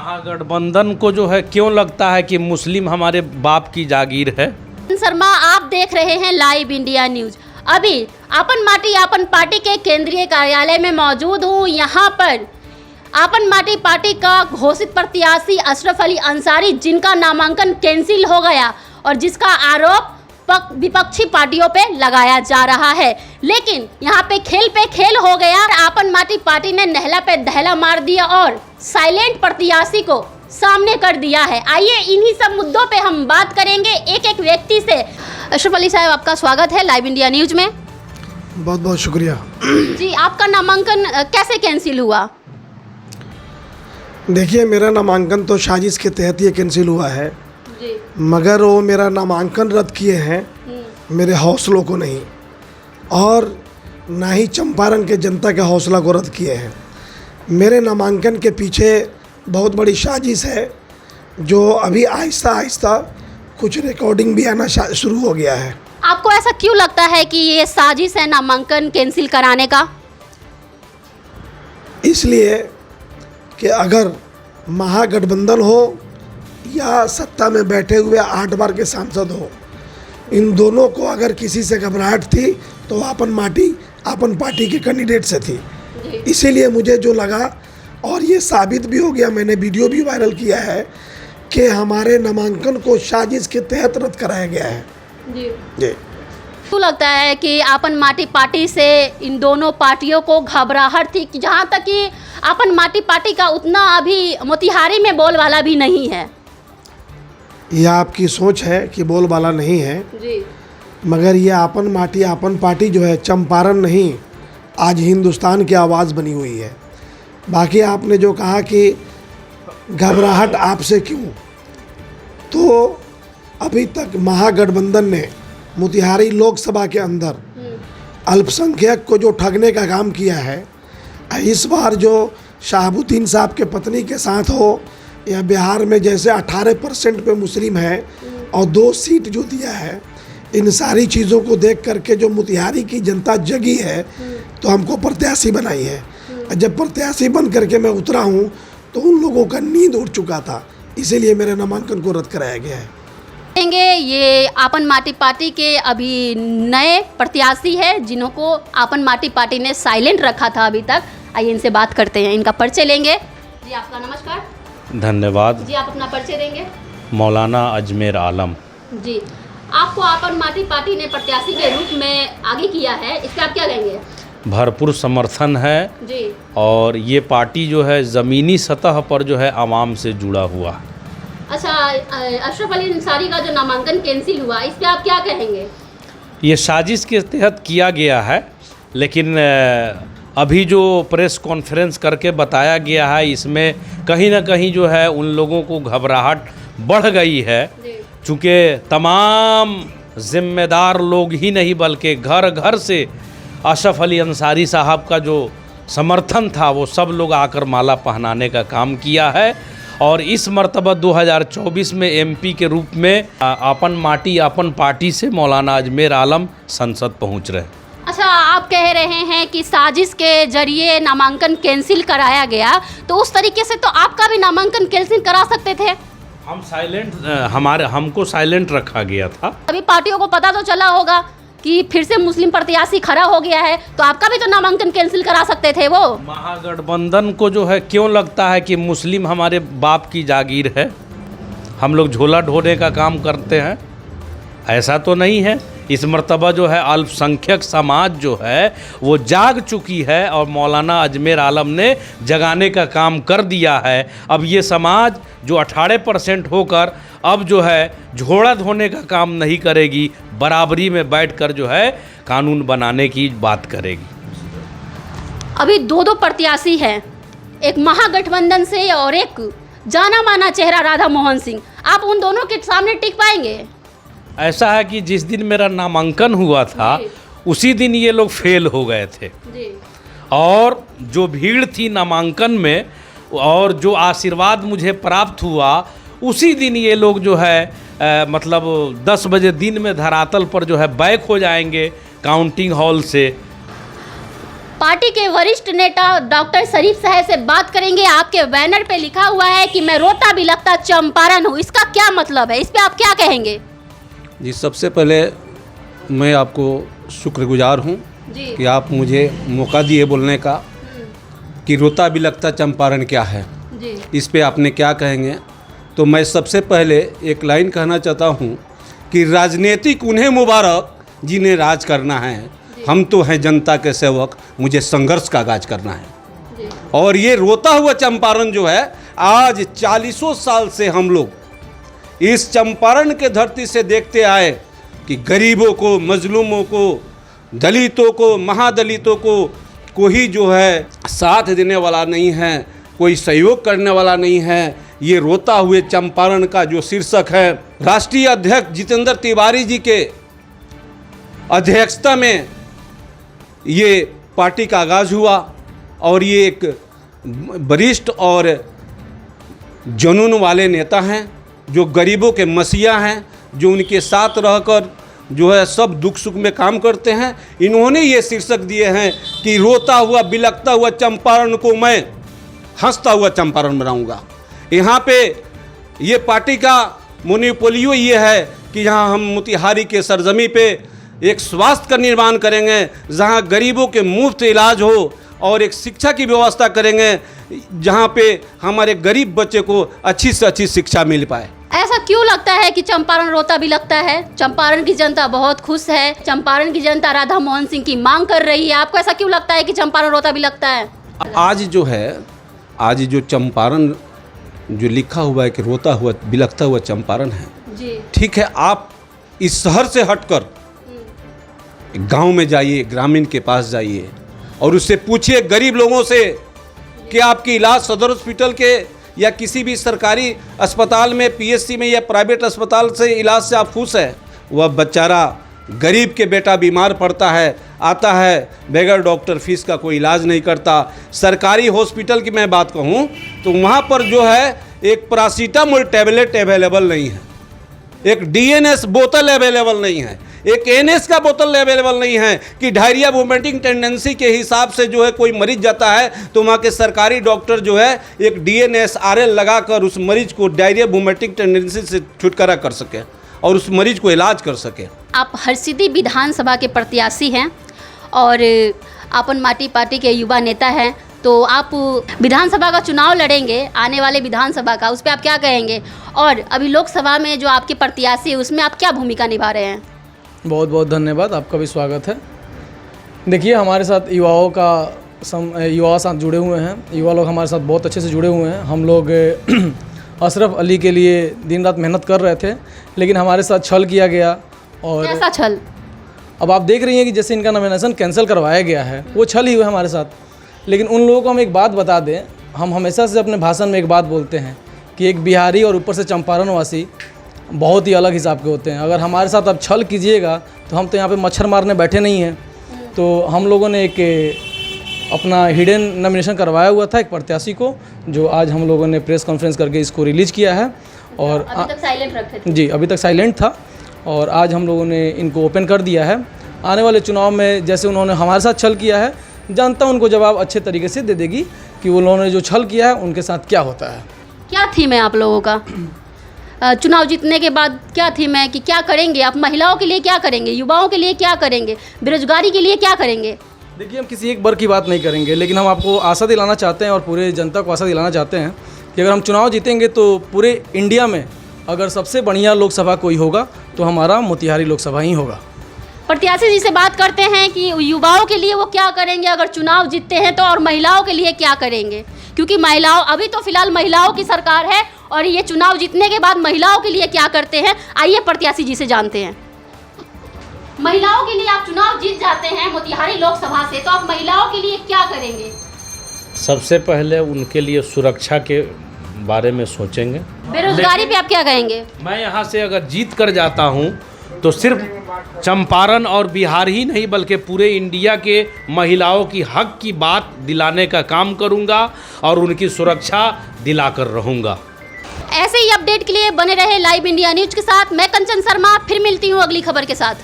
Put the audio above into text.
महागठबंधन को जो है क्यों लगता है कि मुस्लिम हमारे बाप की जागीर है? शर्मा, आप देख रहे हैं लाइव इंडिया न्यूज। अभी आपन माटी आपन पार्टी के केंद्रीय कार्यालय में मौजूद हूँ। यहाँ पर आपन माटी पार्टी का घोषित प्रत्याशी अशरफ अली अंसारी, जिनका नामांकन कैंसिल हो गया और जिसका आरोप विपक्षी पार्टियों पे लगाया जा रहा है, लेकिन यहाँ पे खेल हो गया। आपन माटी पार्टी ने नहला पे दहला मार दिया और साइलेंट प्रत्याशी को सामने कर दिया है। आइए इन्हीं सब मुद्दों पे हम बात करेंगे एक एक व्यक्ति से। अशरफ अली साहब, आपका स्वागत है लाइव इंडिया न्यूज में। बहुत बहुत शुक्रिया जी, आपका नामांकन कैसे कैंसिल हुआ? देखिए, मेरा नामांकन तो साजिश के तहत ही कैंसिल हुआ है जी। मगर वो मेरा नामांकन रद्द किए हैं मेरे हौसलों को नहीं, और ना ही चंपारण के जनता के हौसला को रद्द किए हैं। मेरे नामांकन के पीछे बहुत बड़ी साजिश है, जो अभी आहिस्ता आहिस्ता कुछ रिकॉर्डिंग भी आना शुरू हो गया है। आपको ऐसा क्यों लगता है कि ये साजिश है नामांकन कैंसिल कराने का? इसलिए कि अगर महागठबंधन हो या सत्ता में बैठे हुए 8 बार के सांसद हो, इन दोनों को अगर किसी से घबराहट थी तो आपन पार्टी के कैंडिडेट से थी। इसीलिए मुझे जो लगा, और ये साबित भी हो गया, मैंने वीडियो भी वायरल किया है कि हमारे नामांकन को साजिश के तहत रद्द कराया गया है। जी। क्यों लगता है कि आपन माटी पार्टी से इन दोनों पार्टियों को घबराहट थी, कि जहाँ तक कि आपन माटी पार्टी का उतना अभी मोतिहारी में बोलबाला भी नहीं है? यह आपकी सोच है कि बोलबाला नहीं है जी। मगर ये आपन पार्टी जो है चंपारण नहीं, आज हिंदुस्तान की आवाज़ बनी हुई है। बाकी आपने जो कहा कि घबराहट आपसे क्यों, तो अभी तक महागठबंधन ने मोतिहारी लोकसभा के अंदर अल्पसंख्यक को जो ठगने का काम किया है, इस बार जो शहाबुद्दीन साहब के पत्नी के साथ हो, या बिहार में जैसे 18% पे मुस्लिम है और 2 सीट जो दिया है, इन सारी चीज़ों को देख करके जो मोतिहारी की जनता जगी है तो हमको प्रत्याशी बनाई है। जब प्रत्याशी बन करके मैं उतरा हूँ तो उन लोगों का नींद उड़ चुका था, इसीलिए मेरे नामांकन को रद्द कराया गया है। ये आपन माटी पार्टी के अभी नए प्रत्याशी है, जिन्हों को आपन माटी पार्टी ने साइलेंट रखा था अभी तक। आइए इनसे बात करते हैं, इनका परिचय लेंगे। जी, आपका नमस्कार। धन्यवाद जी, आप अपना परिचय देंगे। मौलाना अजमेर आलम। जी, आपको आपन माटी पार्टी ने प्रत्याशी के रूप में आगे किया है, इस पर आप क्या कहेंगे? भरपूर समर्थन है जी। और ये पार्टी जो है ज़मीनी सतह पर जो है आवाम से जुड़ा हुआ। अच्छा, अशरफ अली अंसारी का जो नामांकन कैंसिल हुआ, इस पर आप क्या कहेंगे? ये साजिश के तहत किया गया है, लेकिन अभी जो प्रेस कॉन्फ्रेंस करके बताया गया है, इसमें कहीं ना कहीं जो है उन लोगों को घबराहट बढ़ गई है, चूँकि तमाम जिम्मेदार लोग ही नहीं बल्कि घर घर से अशरफ अली अंसारी साहब का जो समर्थन था वो सब लोग आकर माला पहनाने का काम किया है। और इस मर्तबा 2024 में एमपी के रूप में आपन माटी आपन पार्टी से मौलाना अजमेर आलम संसद पहुंच रहे। अच्छा, आप कह रहे हैं कि साजिश के जरिए नामांकन कैंसिल कराया गया, तो उस तरीके से तो आपका भी नामांकन कैंसिल करा सकते थे। हम साइलेंट हमको साइलेंट रखा गया था। अभी पार्टियों को पता तो चला होगा कि फिर से मुस्लिम प्रत्याशी खड़ा हो गया है, तो आपका भी तो नामांकन कैंसिल करा सकते थे वो। महागठबंधन को जो है क्यों लगता है कि मुस्लिम हमारे बाप की जागीर है, हम लोग झोला ढोने का काम करते हैं? ऐसा तो नहीं है। इस मर्तबा जो है अल्पसंख्यक समाज जो है वो जाग चुकी है और मौलाना अजमेर आलम ने जगाने का काम कर दिया है। अब ये समाज जो 18% होकर अब जो है झोला धोने का काम नहीं करेगी, बराबरी में बैठकर जो है कानून बनाने की बात करेगी। अभी 2 प्रत्याशी हैं, एक महागठबंधन से और एक जाना माना चेहरा राधा मोहन सिंह। आप उन दोनों के सामने टिक पाएंगे? ऐसा है कि जिस दिन मेरा नामांकन हुआ था उसी दिन ये लोग फेल हो गए थे जी। और जो भीड़ थी नामांकन में और जो आशीर्वाद मुझे प्राप्त हुआ, उसी दिन ये लोग जो है मतलब 10 बजे दिन में धरातल पर जो है बैक हो जाएंगे काउंटिंग हॉल से। पार्टी के वरिष्ठ नेता डॉक्टर शरीफ साहब से बात करेंगे। आपके बैनर पे लिखा हुआ है कि मैं रोता बिलखता चंपारण हूँ, इसका क्या मतलब है, इस पे आप क्या कहेंगे? जी, सबसे पहले मैं आपको शुक्रगुजार हूँ कि आप मुझे मौका दिए बोलने का कि रोता बिलखता चंपारण क्या है, इस पे आपने क्या कहेंगे। तो मैं सबसे पहले एक लाइन कहना चाहता हूँ कि राजनीतिक उन्हें मुबारक जिन्हें राज करना है, हम तो हैं जनता के सेवक, मुझे संघर्ष का आगाज करना है। और ये रोता हुआ चंपारण जो है, आज 40 साल से हम लोग इस चंपारण के धरती से देखते आए कि गरीबों को, मजलूमों को, दलितों को, महादलितों को कोई जो है साथ देने वाला नहीं है, कोई सहयोग करने वाला नहीं है। ये रोता हुए चंपारण का जो शीर्षक है, राष्ट्रीय अध्यक्ष जितेंद्र तिवारी जी के अध्यक्षता में ये पार्टी का आगाज़ हुआ और ये एक वरिष्ठ और जुनून वाले नेता हैं जो गरीबों के मसीहा हैं, जो उनके साथ रहकर जो है सब दुख सुख में काम करते हैं। इन्होंने ये शीर्षक दिए हैं कि रोता हुआ बिलखता हुआ चंपारण को मैं हंसता हुआ चंपारण बनाऊंगा। यहाँ पे ये पार्टी का मोनोपोलियो ये है कि यहाँ हम मोतिहारी के सरजमी पे एक स्वास्थ्य का निर्माण करेंगे, जहाँ गरीबों के मुफ्त इलाज हो, और एक शिक्षा की व्यवस्था करेंगे जहाँ पे हमारे गरीब बच्चे को अच्छी से अच्छी शिक्षा मिल पाए। ऐसा क्यों लगता है कि चंपारण रोता बिलखता है? चंपारण की जनता बहुत खुश है, चंपारण की जनता राधा मोहन सिंह की मांग कर रही है। आपको ऐसा क्यों लगता है कि चंपारण रोता बिलखता है? आज जो है, आज जो चंपारण जो लिखा हुआ है कि रोता हुआ बिलखता हुआ चंपारण है जी, ठीक है। आप इस शहर से हटकर गांव में जाइए, ग्रामीण के पास जाइए और उससे पूछिए गरीब लोगों से कि आपकी इलाज सदर हॉस्पिटल के या किसी भी सरकारी अस्पताल में, पीएचसी में या प्राइवेट अस्पताल से इलाज से आप खुश है? वह बेचारा गरीब के बेटा बीमार पड़ता है, आता है, बगैर डॉक्टर फीस का कोई इलाज नहीं करता। सरकारी हॉस्पिटल की मैं बात कहूँ तो वहाँ पर जो है एक पैरासीटामोल टैबलेट अवेलेबल नहीं है, एक डीएनएस बोतल अवेलेबल नहीं है, एक एनएस का बोतल अवेलेबल नहीं है कि डायरिया वोमिटिंग टेंडेंसी के हिसाब से जो है कोई मरीज जाता है तो वहाँ के सरकारी डॉक्टर जो है एक डीएनएस आरएल लगाकर उस मरीज को डायरिया वोमिटिंग टेंडेंसी से छुटकारा कर सके और उस मरीज को इलाज कर सके। आप हरसिद्धि विधानसभा के प्रत्याशी हैं और आपन माटी पार्टी के युवा नेता हैं, तो आप विधानसभा का चुनाव लड़ेंगे, आने वाले विधानसभा का, उस पर आप क्या कहेंगे? और अभी लोकसभा में जो आपके प्रत्याशी है उसमें आप क्या भूमिका निभा रहे हैं? बहुत बहुत धन्यवाद, आपका भी स्वागत है। देखिए, हमारे साथ युवा साथ जुड़े हुए हैं, युवा लोग हमारे साथ बहुत अच्छे से जुड़े हुए हैं। हम लोग अशरफ अली के लिए दिन रात मेहनत कर रहे थे, लेकिन हमारे साथ छल किया गया। और कैसा छल? अब आप देख रही हैं कि जैसे इनका नॉमिनेशन कैंसिल करवाया गया है, वो छल ही हुआ हमारे साथ। लेकिन उन लोगों को हम एक बात बता दें, हम हमेशा से अपने भाषण में एक बात बोलते हैं कि एक बिहारी और ऊपर से चंपारण वासी बहुत ही अलग हिसाब के होते हैं। अगर हमारे साथ आप छल कीजिएगा तो हम तो यहाँ पे मच्छर मारने बैठे नहीं हैं। तो हम लोगों ने एक अपना हिडन नॉमिनेशन करवाया हुआ था एक प्रत्याशी को, जो आज हम लोगों ने प्रेस कॉन्फ्रेंस करके इसको रिलीज़ किया है। और अभी तक साइलेंट रखे थे? जी, अभी तक साइलेंट था और आज हम लोगों ने इनको ओपन कर दिया है। आने वाले चुनाव में जैसे उन्होंने हमारे साथ छल किया है, जनता उनको जवाब अच्छे तरीके से दे देगी कि उन्होंने जो छल किया है उनके साथ क्या होता है। क्या थीम है आप लोगों का? चुनाव जीतने के बाद क्या थीम है कि क्या करेंगे आप? महिलाओं के लिए क्या करेंगे, युवाओं के लिए क्या करेंगे, बेरोजगारी के लिए क्या करेंगे? देखिए, हम किसी एक वर्ग की बात नहीं करेंगे, लेकिन हम आपको आशा दिलाना चाहते हैं और पूरे जनता को आशा दिलाना चाहते हैं कि अगर हम चुनाव जीतेंगे तो पूरे इंडिया में अगर सबसे बढ़िया लोकसभा कोई होगा तो हमारा मोतिहारी लोकसभा ही होगा। प्रत्याशी जी से बात करते हैं कि युवाओं के लिए वो क्या करेंगे अगर चुनाव जीतते हैं तो, और महिलाओं के लिए क्या करेंगे, क्योंकि महिलाओं, अभी तो फिलहाल महिलाओं की सरकार है और ये चुनाव जीतने के बाद महिलाओं के लिए क्या करते हैं, आइए प्रत्याशी जी से जानते हैं। महिलाओं के लिए आप चुनाव जीत जाते हैं मोतिहारी लोकसभा से, तो आप महिलाओं के लिए क्या करेंगे? सबसे पहले उनके लिए सुरक्षा के बारे में सोचेंगे। बेरोजगारी पे आप क्या कहेंगे? मैं यहाँ से अगर जीत कर जाता हूँ तो सिर्फ चंपारण और बिहार ही नहीं बल्कि पूरे इंडिया के महिलाओं की हक की बात दिलाने का काम करूँगा और उनकी सुरक्षा दिलाकर रहूँगा। ऐसे ही अपडेट के लिए बने रहे लाइव इंडिया न्यूज के साथ। मैं कंचन शर्मा, फिर मिलती हूँ अगली खबर के साथ।